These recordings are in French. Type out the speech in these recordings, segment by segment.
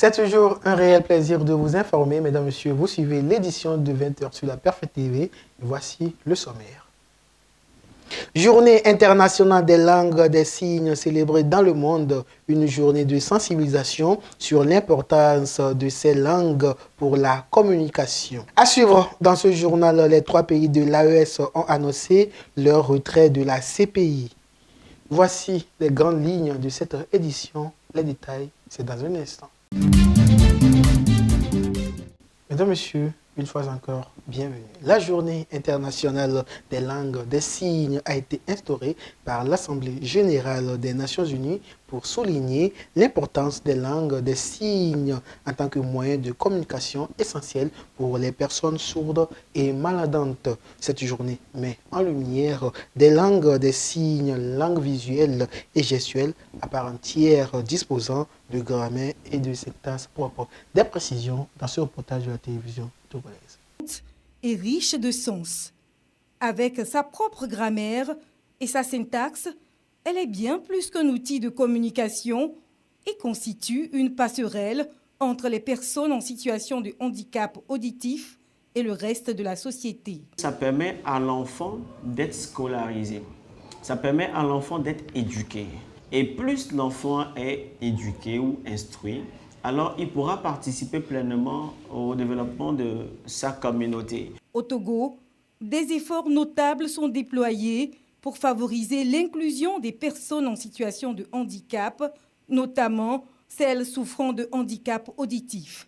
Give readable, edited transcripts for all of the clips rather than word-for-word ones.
C'est toujours un réel plaisir de vous informer, mesdames, messieurs. Vous suivez l'édition de 20h sur la Perfect TV. Et voici le sommaire. Journée internationale des langues des signes célébrée dans le monde. Une journée de sensibilisation sur l'importance de ces langues pour la communication. À suivre dans ce journal, les 3 pays de l'AES ont annoncé leur retrait de la CPI. Voici les grandes lignes de cette édition. Les détails, c'est dans un instant. Mesdames, Messieurs, une fois encore, bienvenue. La journée internationale des langues des signes a été instaurée par l'Assemblée générale des Nations unies pour souligner l'importance des langues des signes en tant que moyen de communication essentiel pour les personnes sourdes et malentendantes. Cette journée met en lumière des langues des signes, langues visuelles et gestuelles à part entière disposant de grammaire et de syntaxe propre. Des précisions dans ce reportage de la télévision togolaise. Est riche de sens. Avec sa propre grammaire et sa syntaxe, elle est bien plus qu'un outil de communication et constitue une passerelle entre les personnes en situation de handicap auditif et le reste de la société. Ça permet à l'enfant d'être scolarisé. Ça permet à l'enfant d'être éduqué. Et plus l'enfant est éduqué ou instruit, alors il pourra participer pleinement au développement de sa communauté. Au Togo, des efforts notables sont déployés pour favoriser l'inclusion des personnes en situation de handicap, notamment celles souffrant de handicap auditif.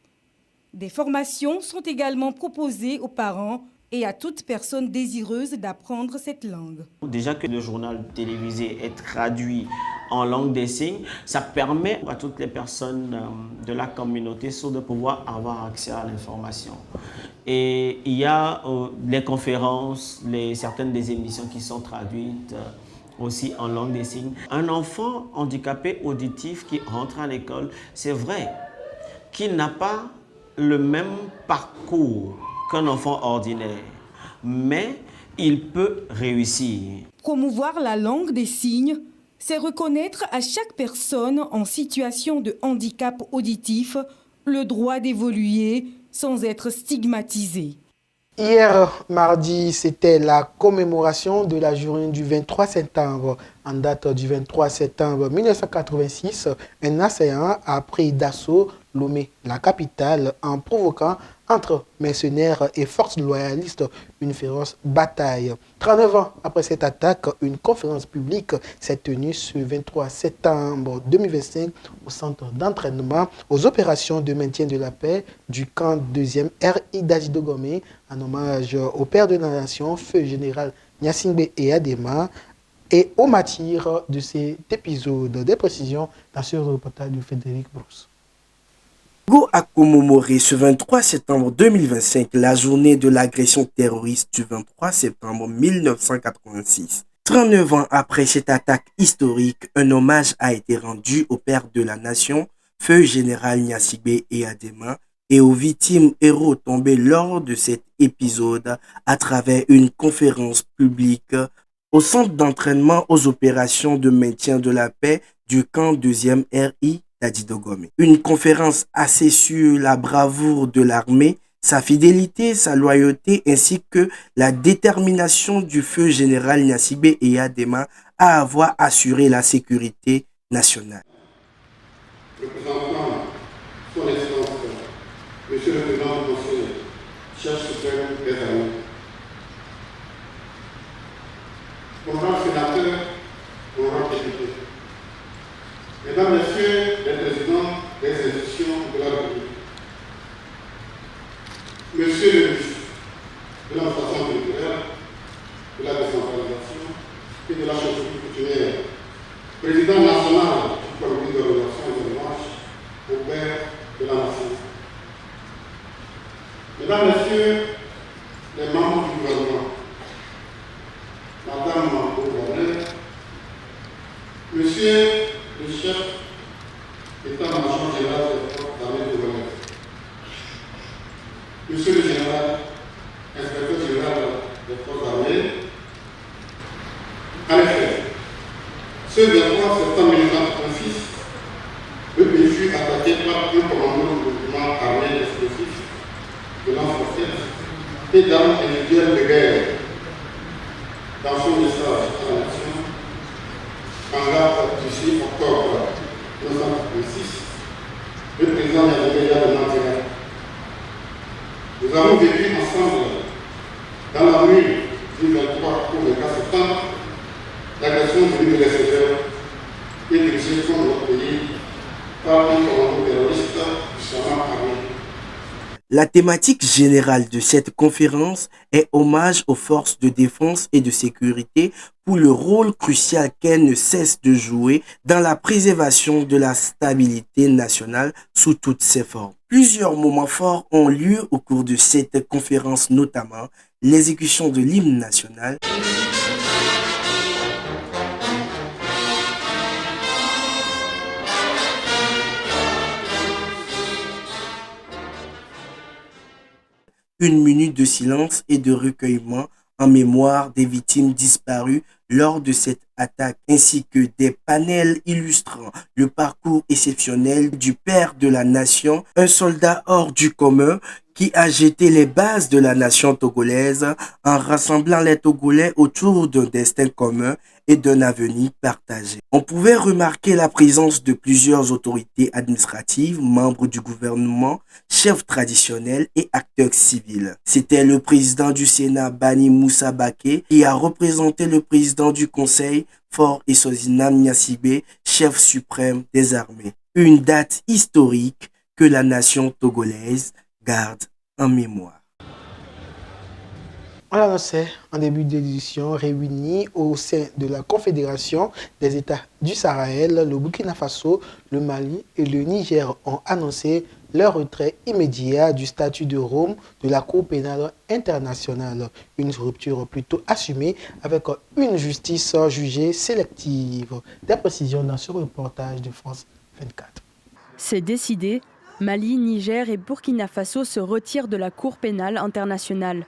Des formations sont également proposées aux parents et à toute personne désireuse d'apprendre cette langue. Déjà que le journal télévisé est traduit en langue des signes, ça permet à toutes les personnes de la communauté sourde de pouvoir avoir accès à l'information. Et il y a les conférences, certaines des émissions qui sont traduites aussi en langue des signes. Un enfant handicapé auditif qui rentre à l'école, c'est vrai qu'il n'a pas le même parcours qu'un enfant ordinaire, mais il peut réussir. Promouvoir la langue des signes, c'est reconnaître à chaque personne en situation de handicap auditif le droit d'évoluer sans être stigmatisé. Hier, mardi, c'était la commémoration de la journée du 23 septembre. En date du 23 septembre 1986, un assaillant a pris d'assaut Lomé, la capitale, en provoquant entre mercenaires et forces loyalistes une féroce bataille. 39 ans après cette attaque, une conférence publique s'est tenue ce 23 septembre 2025 au centre d'entraînement aux opérations de maintien de la paix du camp 2e RI d'Adji-Dogomé en hommage au père de la nation, feu général Gnassingbé Eyadema, et au martyr de cet épisode. Des précisions dans ce reportage de Frédéric Brousse. Togo a commémoré ce 23 septembre 2025 la journée de l'agression terroriste du 23 septembre 1986. 39 ans après cette attaque historique, un hommage a été rendu au père de la nation, feu général Gnassingbé Eyadema, et aux victimes héros tombés lors de cet épisode à travers une conférence publique au centre d'entraînement aux opérations de maintien de la paix du camp 2e RI d'Adji-Dogomé. Une conférence axée sur la bravoure de l'armée, sa fidélité, sa loyauté ainsi que la détermination du feu général Gnassingbé Eyadema à avoir assuré la sécurité nationale. Représentant son Excellence, Monsieur le Président du Conseil, chef suprême des armées, honorables sénateurs, honorables députés, Mesdames, Messieurs les présidents des institutions de la République, Monsieur le ministre de l'administration culturelle, de la décentralisation et de la chose coutumière, président national du comité de relations et d'hommage au père de la nation. Mesdames, Messieurs les membres du gouvernement, Madame le gouverneur, Monsieur le chef d'état-major général des forces armées congolaises, Monsieur le général, inspecteur général des forces armées, en effet, ce 23 septembre 1986, le pays fut attaqué par un commando et d'armes individuelles de guerre. Dans son message à la nation, en date du 6 octobre 1986, le président Yandere de Nanterre. Nous avons vécu ensemble, dans la nuit du 23 au 24 septembre, l'agression venue de l'extérieur et dirigée contre notre pays par un commando terroriste du Chaman Armé. La thématique générale de cette conférence est hommage aux forces de défense et de sécurité pour le rôle crucial qu'elles ne cessent de jouer dans la préservation de la stabilité nationale sous toutes ses formes. Plusieurs moments forts ont lieu au cours de cette conférence, notamment l'exécution de l'hymne national, une minute de silence et de recueillement en mémoire des victimes disparues lors de cette attaque, ainsi que des panels illustrant le parcours exceptionnel du père de la nation, un soldat hors du commun qui a jeté les bases de la nation togolaise en rassemblant les Togolais autour d'un destin commun et d'un avenir partagé. On pouvait remarquer la présence de plusieurs autorités administratives, membres du gouvernement, chefs traditionnels et acteurs civils. C'était le président du Sénat, Bani Moussa Baké, qui a représenté le président du Conseil, Faure Essozinam Gnassingbé, chef suprême des armées. Une date historique que la nation togolaise garde en mémoire. On l'annonçait en début d'édition, réunis au sein de la Confédération des États du Sahel, le Burkina Faso, le Mali et le Niger ont annoncé leur retrait immédiat du statut de Rome de la Cour pénale internationale. Une rupture plutôt assumée avec une justice jugée sélective. Des précisions dans ce reportage de France 24. C'est décidé, Mali, Niger et Burkina Faso se retirent de la Cour pénale internationale.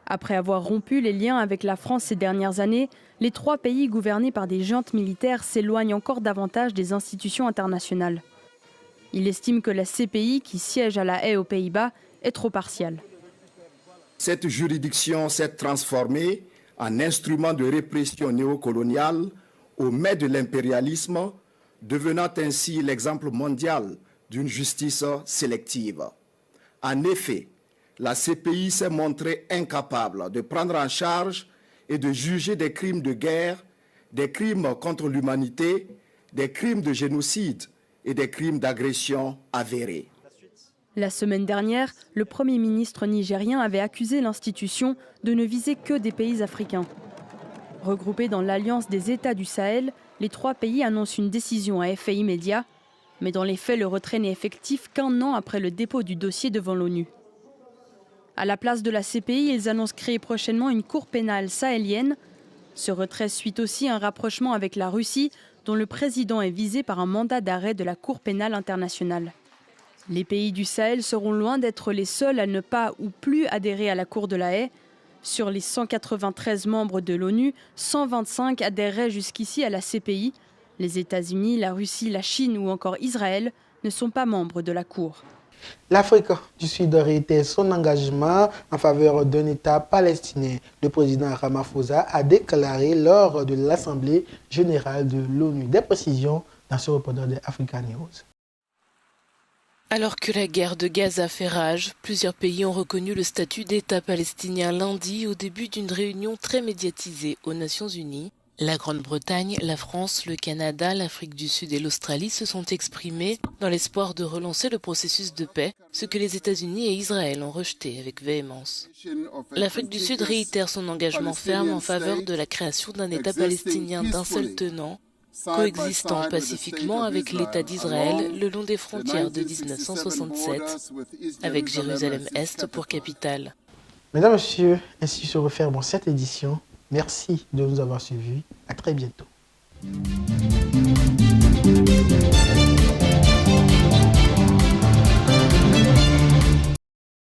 Après avoir rompu les liens avec la France ces dernières années, les trois pays gouvernés par des juntes militaires s'éloignent encore davantage des institutions internationales. Il estime que la CPI, qui siège à La Haye aux Pays-Bas, est trop partiale. Cette juridiction s'est transformée en instrument de répression néocoloniale au mai de l'impérialisme, devenant ainsi l'exemple mondial d'une justice sélective. En effet, la CPI s'est montrée incapable de prendre en charge et de juger des crimes de guerre, des crimes contre l'humanité, des crimes de génocide et des crimes d'agression avérés. La semaine dernière, le Premier ministre nigérien avait accusé l'institution de ne viser que des pays africains. Regroupés dans l'Alliance des États du Sahel, les trois pays annoncent une décision à effet immédiat, mais dans les faits, le retrait n'est effectif qu'un an après le dépôt du dossier devant l'ONU. À la place de la CPI, ils annoncent créer prochainement une cour pénale sahélienne. Ce retrait suit aussi un rapprochement avec la Russie, dont le président est visé par un mandat d'arrêt de la Cour pénale internationale. Les pays du Sahel seront loin d'être les seuls à ne pas ou plus adhérer à la Cour de La Haye. Sur les 193 membres de l'ONU, 125 adhéreraient jusqu'ici à la CPI. Les États-Unis, la Russie, la Chine ou encore Israël ne sont pas membres de la Cour. L'Afrique du Sud réitère son engagement en faveur d'un État palestinien. Le président Ramaphosa a déclaré lors de l'Assemblée générale de l'ONU. Des précisions dans ce reportage de Africa News. Alors que la guerre de Gaza fait rage, plusieurs pays ont reconnu le statut d'État palestinien lundi au début d'une réunion très médiatisée aux Nations Unies. La Grande-Bretagne, la France, le Canada, l'Afrique du Sud et l'Australie se sont exprimés dans l'espoir de relancer le processus de paix, ce que les États-Unis et Israël ont rejeté avec véhémence. L'Afrique du Sud réitère son engagement ferme en faveur de la création d'un État palestinien d'un seul tenant, coexistant pacifiquement avec l'État d'Israël le long des frontières de 1967, avec Jérusalem-Est pour capitale. Mesdames et messieurs, ainsi se referme cette édition. Merci de nous avoir suivis. À très bientôt.